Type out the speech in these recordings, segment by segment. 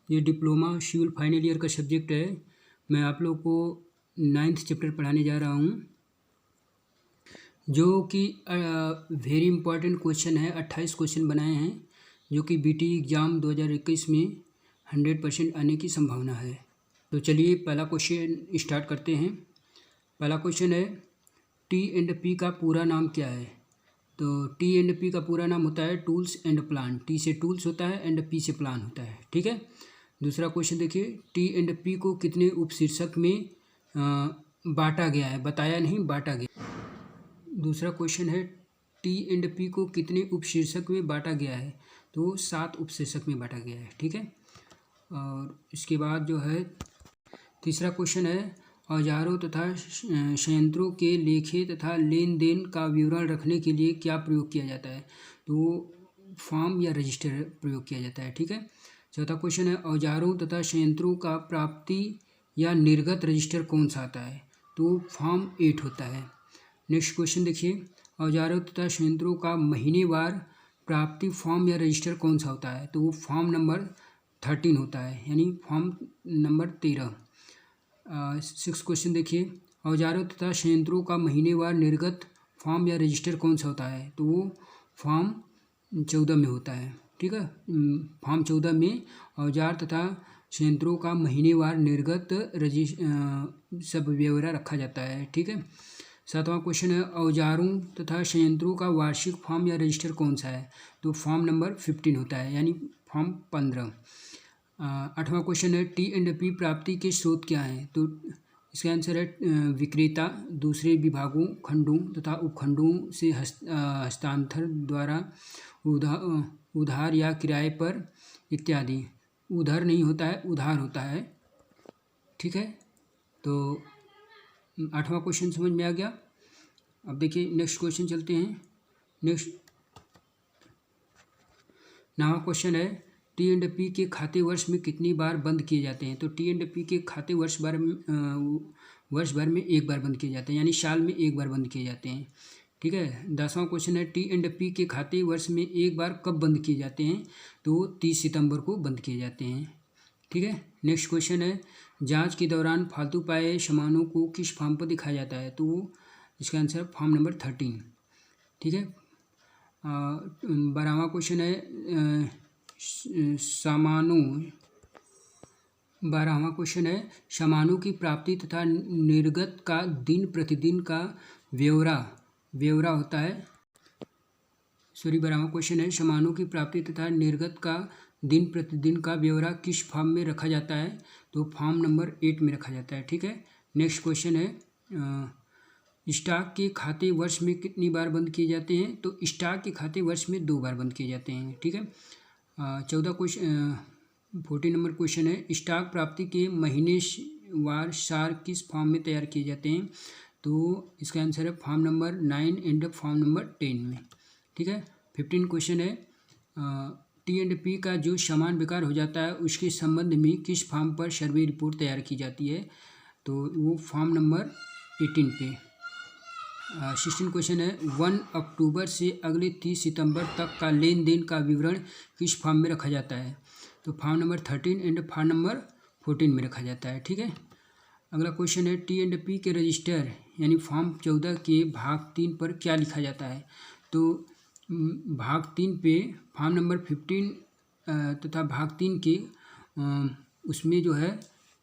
ये diploma civil final year का subject है। मैं आप लोग को 9th चैप्टर पढ़ाने जा रहा हूँ, जो कि वेरी इंपॉर्टेंट क्वेश्चन है। 28 क्वेश्चन बनाए हैं, जो कि बीटी एग्ज़ाम 2021 में 100% आने की संभावना है। तो चलिए पहला क्वेश्चन स्टार्ट करते हैं। पहला क्वेश्चन है, T&P का पूरा नाम क्या है? तो T&P का पूरा नाम होता है टूल्स एंड प्लान। टी से टूल्स होता है एंड पी से प्लान होता है, ठीक है। दूसरा क्वेश्चन देखिए, T&P को कितने उपशीर्षक में बांटा गया है? बताया नहीं, बांटा गया। दूसरा क्वेश्चन है, T&P को कितने उपशीर्षक में बांटा गया है? तो 7 उपशीर्षक में बांटा गया है, ठीक है। और इसके बाद जो है तीसरा क्वेश्चन है, औजारों तथा संयंत्रों के लेखे तथा लेन देन का विवरण रखने के लिए क्या प्रयोग किया जाता है? तो फॉर्म या रजिस्टर प्रयोग किया जाता है, ठीक है। चौथा क्वेश्चन है, औजारों तथा संयंत्रों का प्राप्ति या निर्गत रजिस्टर कौन सा आता है? तो फॉर्म 8 होता है। नेक्स्ट क्वेश्चन देखिए, औजारों तथा संयंत्रों का महीनेवार प्राप्ति फॉर्म या रजिस्टर कौन सा होता है? तो वो फॉर्म नंबर 13 होता है, यानी फॉर्म नंबर 13। 6 क्वेश्चन देखिए, औजारों तथा संयंत्रों का महीनेवार निर्गत फॉर्म या रजिस्टर कौन सा होता है? तो वो फॉर्म 14 में होता है, ठीक है। फॉर्म 14 में औजार तथा संयंत्रों का महीनेवार निर्गत सब ब्यौरा रखा जाता है, ठीक है। 7वां क्वेश्चन है, औजारों तथा संयंत्रों का वार्षिक फॉर्म या रजिस्टर कौन सा है? तो फॉर्म नंबर 15 होता है, यानी फॉर्म 15। 8वां क्वेश्चन है, T&P प्राप्ति के स्रोत क्या हैं? तो इसका आंसर है विक्रेता, दूसरे विभागों, खंडों तथा उपखंडों से हस्तांतरण द्वारा उधार या किराए पर इत्यादि। उधार नहीं होता है, उधार होता है, ठीक है। तो 8वां क्वेश्चन समझ में आ गया। अब देखिए नेक्स्ट क्वेश्चन चलते हैं। नेक्स्ट 9वां क्वेश्चन है, T&P के खाते वर्ष में कितनी बार बंद किए जाते हैं? तो T&P के खाते वर्ष भर में एक बार बंद किए जाते हैं, यानी साल में एक बार बंद किए जाते हैं, ठीक है। 10वां क्वेश्चन है, T&P के खाते वर्ष में एक बार कब बंद किए जाते हैं? तो 30 सितंबर को बंद किए जाते हैं, ठीक है। नेक्स्ट क्वेश्चन है, जांच के दौरान फालतू पाए सामानों को किस फॉर्म पर दिखाया जाता है? तो इसका आंसर फॉर्म नंबर 13, ठीक है। 12वां क्वेश्चन है, 12वां क्वेश्चन है, सामानों की प्राप्ति तथा निर्गत का दिन प्रतिदिन का ब्यौरा होता है। 12वां क्वेश्चन है, सामानों की प्राप्ति तथा निर्गत का दिन प्रतिदिन का ब्यौरा किस फॉर्म में रखा जाता है? तो फॉर्म नंबर 8 में रखा जाता है, ठीक है। नेक्स्ट क्वेश्चन है, स्टॉक के खाते वर्ष में कितनी बार बंद किए जाते हैं? तो स्टॉक के खाते वर्ष में 2 बार बंद किए जाते हैं, ठीक है। 14 नंबर क्वेश्चन है, स्टॉक प्राप्ति के महीनेवार सार किस फॉर्म में तैयार किए जाते हैं? तो इसका आंसर है form number 9 and form number 10 में, ठीक है। 15 क्वेश्चन है, T&P का जो सामान बेकार हो जाता है उसके संबंध में किस फॉर्म पर सर्वे रिपोर्ट तैयार की जाती है? तो वो फॉर्म नंबर 18 पे। 16 क्वेश्चन है, 1 अक्टूबर से अगले 30 सितंबर तक का लेन देन का विवरण किस फॉर्म में रखा जाता है? तो form number 13 and form number 14 में रखा जाता है, ठीक है। अगला क्वेश्चन है, T&P के रजिस्टर यानी फॉर्म 14 के भाग 3 पर क्या लिखा जाता है? तो भाग 3 पे फॉर्म नंबर 15 तथा भाग 3 के उसमें जो है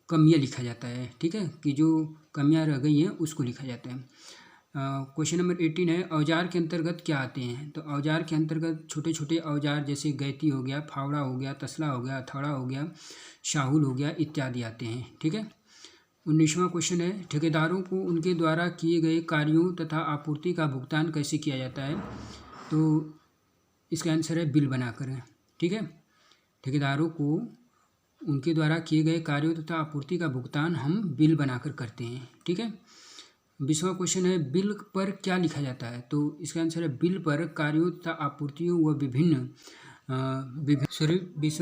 कमियाँ लिखा जाता है, ठीक है, कि जो कमियाँ रह गई हैं उसको लिखा जाता है। क्वेश्चन नंबर 18 है, औजार के अंतर्गत क्या आते हैं? तो औजार के अंतर्गत छोटे छोटे औजार जैसे गैती हो गया, फावड़ा हो गया, तसला हो गया, हथौड़ा हो गया, शाहुल हो गया इत्यादि आते हैं, ठीक है। 19वां क्वेश्चन है, ठेकेदारों को उनके द्वारा किए गए कार्यों तथा आपूर्ति का भुगतान कैसे किया जाता है? तो इसका आंसर है बिल बनाकर, ठीक है। ठेकेदारों को उनके द्वारा किए गए कार्यों तथा आपूर्ति का भुगतान हम बिल बनाकर करते हैं, ठीक है। 20वां क्वेश्चन है, बिल पर क्या लिखा जाता है? तो इसका आंसर है बिल पर कार्यों तथा आपूर्तियों व 20वां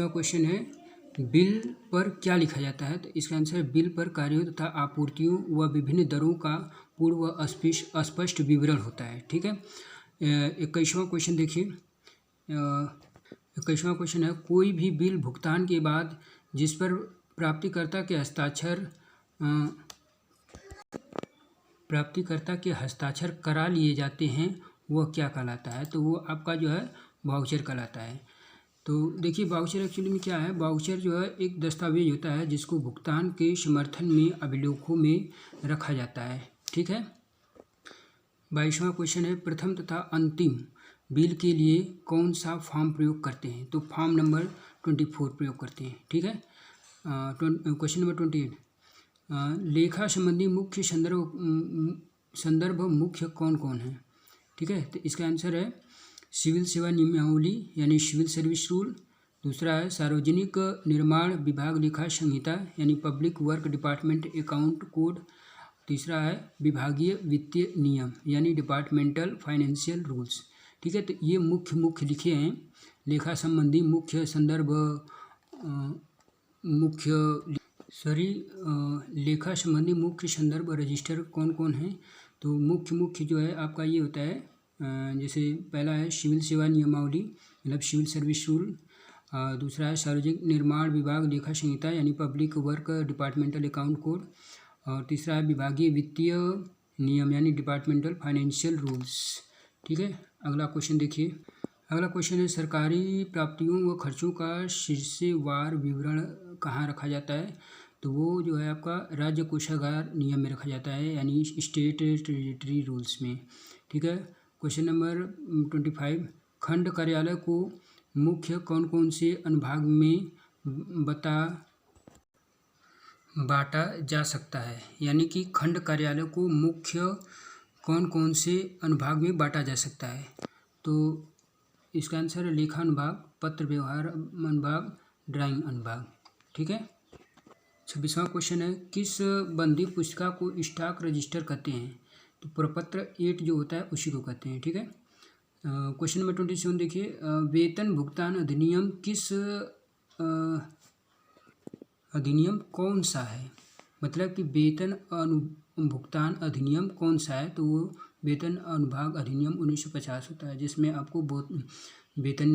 क्वेश्चन है, बिल पर क्या लिखा जाता है? तो इसका आंसर है बिल पर कार्यों तथा आपूर्तियों व विभिन्न दरों का पूर्ण व स्पष्ट विवरण होता है, ठीक है। 21वां क्वेश्चन देखिए, 21वां क्वेश्चन है, कोई भी बिल भुगतान के बाद जिस पर प्राप्तिकर्ता के हस्ताक्षर करा लिए जाते हैं वह क्या कहलाता है? तो वो आपका जो है वाउचर कहलाता है। तो देखिए वाउचर एक्चुअली में क्या है, वाउचर जो है एक दस्तावेज होता है जिसको भुगतान के समर्थन में अभिलेखों में रखा जाता है। ठीक है। 22वां क्वेश्चन है, प्रथम तथा अंतिम बिल के लिए कौन सा फॉर्म प्रयोग करते हैं? तो फॉर्म नंबर 24 प्रयोग करते हैं। ठीक है। क्वेश्चन नंबर 28, लेखा संबंधी मुख्य संदर्भ मुख्य कौन कौन है? ठीक है। तो इसका आंसर है सिविल सेवा नियमावली यानी सिविल सर्विस रूल। दूसरा है सार्वजनिक निर्माण विभाग लेखा संहिता यानी public work department account code. तीसरा है विभागीय वित्तीय नियम यानी डिपार्टमेंटल फाइनेंशियल रूल्स। ठीक है। तो ये मुख्य लिखे हैं। लेखा संबंधी मुख्य संदर्भ लेखा संबंधी मुख्य संदर्भ रजिस्टर कौन कौन है? तो मुख्य जो है आपका ये होता है, जैसे पहला है सिविल सेवा नियमावली मतलब सिविल सर्विस रूल। दूसरा है सार्वजनिक निर्माण विभाग लेखा संहिता यानी public work departmental account code. और तीसरा है विभागीय वित्तीय नियम यानी डिपार्टमेंटल फाइनेंशियल रूल्स। ठीक है। अगला क्वेश्चन देखिए। अगला क्वेश्चन है, सरकारी प्राप्तियों व खर्चों का शीर्षवार विवरण कहाँ रखा जाता है? तो वो जो है आपका राज्य कोषागार नियम में रखा जाता है यानी स्टेट ट्रेजरी रूल्स में। ठीक है। क्वेश्चन नंबर 25, खंड कार्यालय को मुख्य कौन कौन से अनुभाग में बांटा जा सकता है? यानी कि खंड कार्यालय को मुख्य कौन कौन से अनुभाग में बांटा जा सकता है? तो इसका आंसर है लेखा अनुभाग, पत्र व्यवहार अनुभाग, ड्राइंग अनुभाग। ठीक है। 26वां क्वेश्चन है, किस बंदी पुस्तिका को स्टॉक रजिस्टर कहते हैं? तो प्रपत्र 8 जो होता है उसी को कहते हैं। ठीक है। क्वेश्चन नंबर 27 देखिए, वेतन भुगतान अधिनियम किस अधिनियम कौन सा है? मतलब कि वेतन भुगतान अधिनियम कौन सा है? तो वो वेतन अनुभाग अधिनियम 1950 होता है, जिसमें आपको बहुत वेतन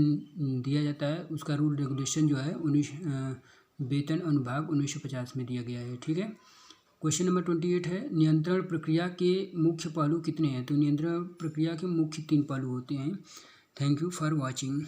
दिया जाता है। उसका रूल रेगुलेशन जो है वेतन अनुभाग 1950 में दिया गया है। ठीक है। क्वेश्चन नंबर 28 है, नियंत्रण प्रक्रिया के मुख्य पहलू कितने हैं? तो नियंत्रण प्रक्रिया के मुख्य 3 पहलू होते हैं। Thank you for watching.